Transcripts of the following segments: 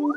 Hello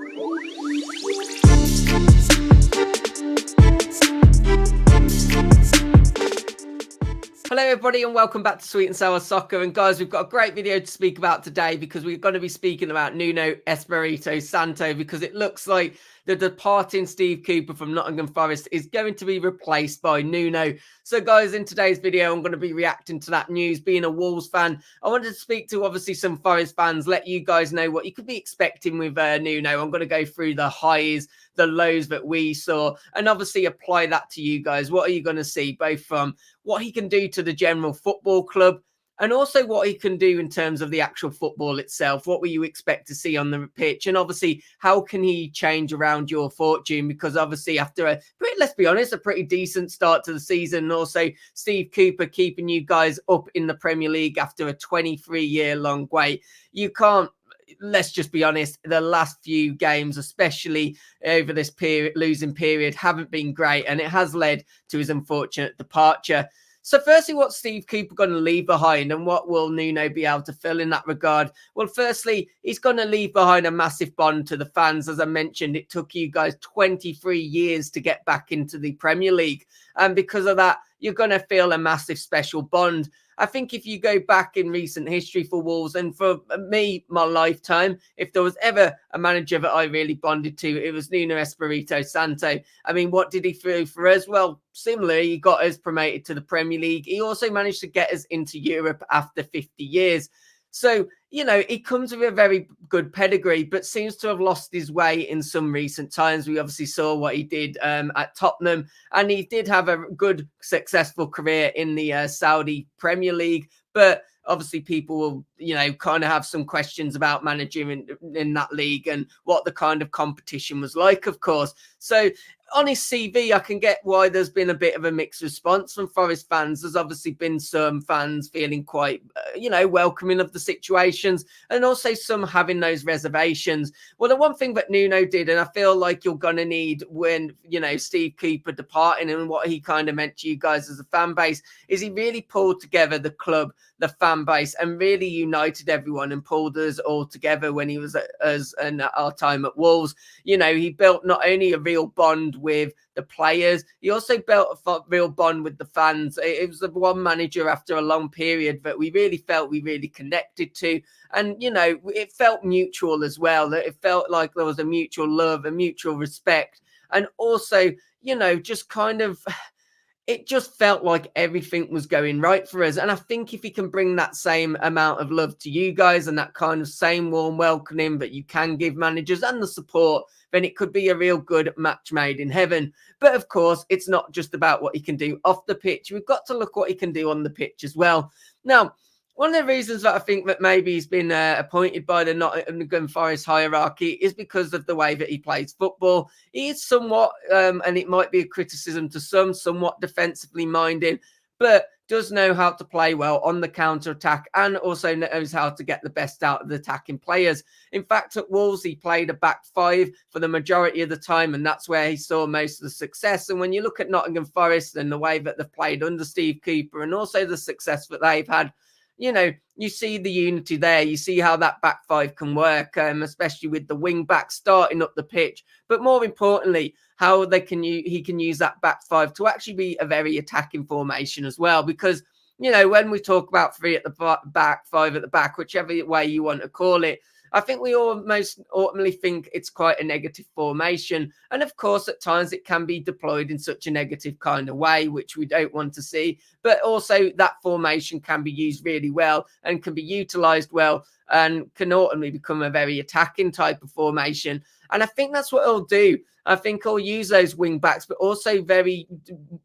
everybody and welcome back to Sweet and Sour Soccer. And guys, we've got a great video to speak about today because we're going to be speaking about Nuno Espirito Santo, because it looks like the departing Steve Cooper from Nottingham Forest is going to be replaced by Nuno. So guys, in today's video, I'm going to be reacting to that news. Being a Wolves fan, I wanted to speak to obviously some Forest fans, let you guys know what you could be expecting with Nuno. I'm going to go through the highs, the lows that we saw, and obviously apply that to you guys. What are you going to see, both from what he can do to the general football club and also what he can do in terms of the actual football itself? What will you expect to see on the pitch? And obviously, how can he change around your fortune? Because obviously, after let's be honest, a pretty decent start to the season, and also Steve Cooper keeping you guys up in the Premier League after a 23-year-long wait, you can't. Let's just be honest, the last few games, especially over this period, losing period, haven't been great, and it has led to his unfortunate departure. So firstly, what's Steve Cooper going to leave behind, and what will Nuno be able to fill in that regard? Well, firstly, he's going to leave behind a massive bond to the fans. As I mentioned, it took you guys 23 years to get back into the Premier League. And because of that, you're going to feel a massive special bond. I think if you go back in recent history for Wolves, and for me, my lifetime, if there was ever a manager that I really bonded to, it was Nuno Espirito Santo. I mean, what did he do for us? Well, similarly, he got us promoted to the Premier League. He also managed to get us into Europe after 50 years. So, you know, he comes with a very good pedigree, but seems to have lost his way in some recent times. We obviously saw what he did at Tottenham, and he did have a good, successful career in the Saudi Premier League. But obviously, people will, you know, kind of have some questions about managing in that league and what the kind of competition was like, of course. So on his CV, I can get why there's been a bit of a mixed response from Forest fans. There's obviously been some fans feeling quite, you know, welcoming of the situations, and also some having those reservations. Well, the one thing that Nuno did, and I feel like you're going to need when, you know, Steve Cooper departing and what he kind of meant to you guys as a fan base, is he really pulled together the club, the fan base, and really united everyone and pulled us all together when he was at us and at our time at Wolves. You know, he built not only a real bond with the players, he also built a real bond with the fans. It was the one manager after a long period that we really felt we really connected to. And, you know, it felt mutual as well. It felt like there was a mutual love, a mutual respect. And also, you know, just kind of, it just felt like everything was going right for us. And I think if he can bring that same amount of love to you guys and that kind of same warm welcoming that you can give managers and the support, then it could be a real good match made in heaven. But of course, it's not just about what he can do off the pitch. We've got to look what he can do on the pitch as well. Now, one of the reasons that I think that maybe he's been appointed by the Nottingham Forest hierarchy is because of the way that he plays football. He is somewhat, and it might be a criticism to some, somewhat defensively minded, but does know how to play well on the counter-attack and also knows how to get the best out of the attacking players. In fact, at Wolves, he played a back five for the majority of the time, and that's where he saw most of the success. And when you look at Nottingham Forest and the way that they've played under Steve Cooper and also the success that they've had, you know, you see the unity there. You see how that back five can work, especially with the wing back starting up the pitch. But more importantly, how he can use that back five to actually be a very attacking formation as well. Because, you know, when we talk about three at the back, five at the back, whichever way you want to call it, I think we almost ultimately think it's quite a negative formation. And of course, at times it can be deployed in such a negative kind of way, which we don't want to see. But also that formation can be used really well and can be utilized well and can ultimately become a very attacking type of formation. And I think that's what he'll do. I think he'll use those wing backs, but also very,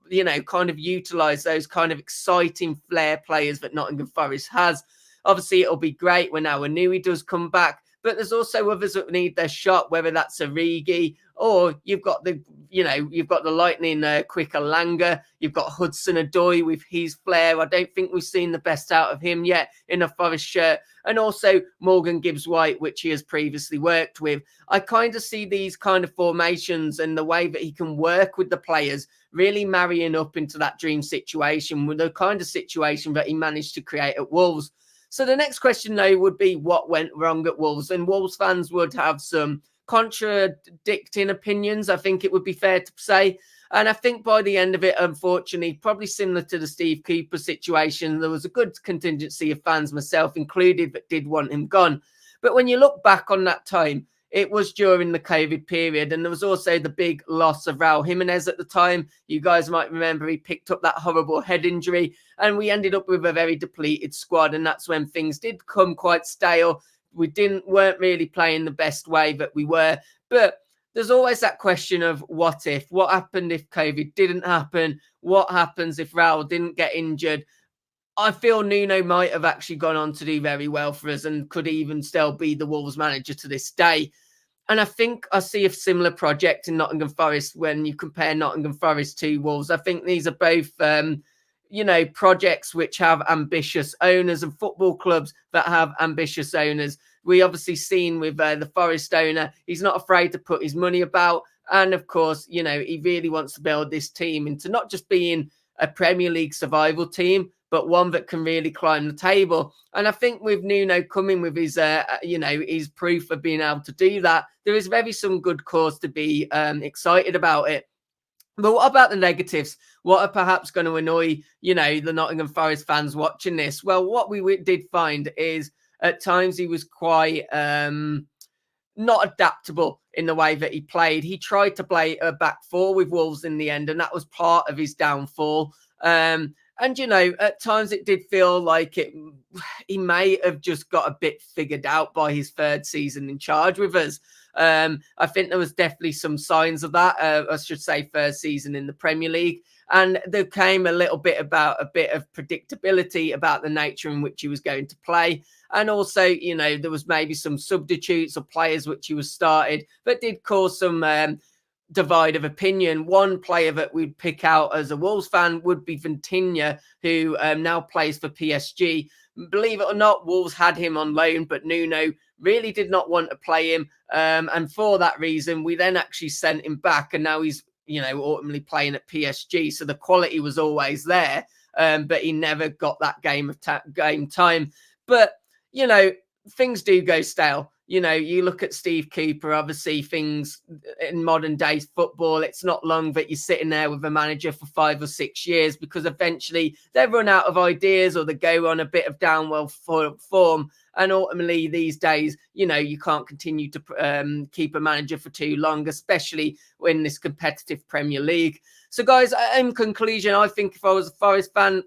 you know, kind of utilize those kind of exciting flair players that Nottingham Forest has. Obviously, it'll be great when Nui does come back, but there's also others that need their shot, whether that's Origi or you've got the, you know, you've got the lightning quicker Langer. You've got Hudson-Odoi with his flair. I don't think we've seen the best out of him yet in a Forest shirt. And also Morgan Gibbs-White, which he has previously worked with. I kind of see these kind of formations and the way that he can work with the players really marrying up into that dream situation with the kind of situation that he managed to create at Wolves. So the next question, though, would be what went wrong at Wolves? And Wolves fans would have some contradicting opinions, I think it would be fair to say. And I think by the end of it, unfortunately, probably similar to the Steve Cooper situation, there was a good contingency of fans, myself included, that did want him gone. But when you look back on that time, it was during the COVID period, and there was also the big loss of Raul Jimenez at the time. You guys might remember he picked up that horrible head injury, and we ended up with a very depleted squad, and that's when things did come quite stale. We weren't really playing the best way that we were, but there's always that question of what if? What happened if COVID didn't happen? What happens if Raul didn't get injured? I feel Nuno might have actually gone on to do very well for us and could even still be the Wolves manager to this day. And I think I see a similar project in Nottingham Forest when you compare Nottingham Forest to Wolves. I think these are both, projects which have ambitious owners and football clubs that have ambitious owners. We obviously seen with the Forest owner, he's not afraid to put his money about. And of course, he really wants to build this team into not just being a Premier League survival team, but one that can really climb the table. And I think with Nuno coming with his, his proof of being able to do that, there is very some good cause to be excited about it. But what about the negatives? What are perhaps going to annoy, the Nottingham Forest fans watching this? Well, what we did find is at times he was quite not adaptable in the way that he played. He tried to play a back four with Wolves in the end, and that was part of his downfall. And, at times it did feel like he may have just got a bit figured out by his third season in charge with us. I think there was definitely some signs of that. I should say first season in the Premier League. And there came a bit of predictability about the nature in which he was going to play. And also, there was maybe some substitutes or players which he was started that did cause some divide of opinion. One player that we'd pick out as a Wolves fan would be Vitinha, who now plays for PSG. Believe it or not, Wolves had him on loan, but Nuno really did not want to play him. And for that reason, we then actually sent him back, and now he's, ultimately playing at PSG. So the quality was always there, but he never got that game time. But, things do go stale. You look at Steve Cooper, obviously things in modern day football, it's not long that you're sitting there with a manager for 5 or 6 years, because eventually they run out of ideas or they go on a bit of downwell form. And ultimately these days, you can't continue to keep a manager for too long, especially in this competitive Premier League. So guys, in conclusion, I think if I was a Forest fan,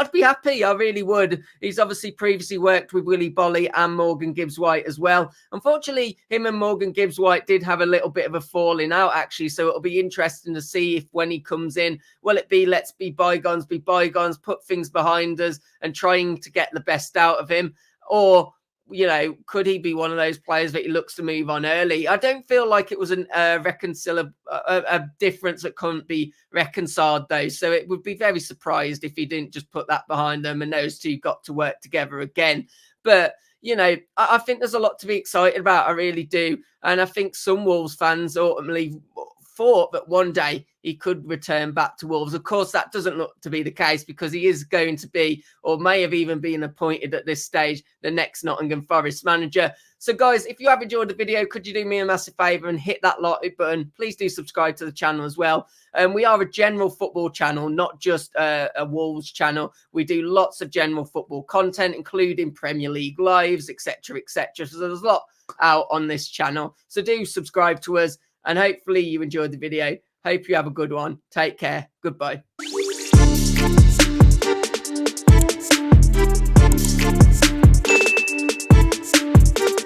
I'd be happy. I really would. He's obviously previously worked with Willy Boly and Morgan Gibbs-White as well. Unfortunately, him and Morgan Gibbs-White did have a little bit of a falling out, actually. So it'll be interesting to see if when he comes in, will it be let's be bygones, put things behind us and trying to get the best out of him? Or, could he be one of those players that he looks to move on early? I don't feel like it was a difference that couldn't be reconciled, though. So it would be very surprised if he didn't just put that behind them and those two got to work together again. But, I think there's a lot to be excited about. I really do. And I think some Wolves fans ultimately thought that one day he could return back to Wolves. Of course, that doesn't look to be the case, because he is going to be, or may have even been appointed at this stage, the next Nottingham Forest manager. So guys, if you have enjoyed the video, could you do me a massive favour and hit that like button? Please do subscribe to the channel as well. We are a general football channel, not just a Wolves channel. We do lots of general football content, including Premier League lives, etc., etc. So there's a lot out on this channel. So do subscribe to us, and hopefully you enjoyed the video. Hope you have a good one. Take care. Goodbye.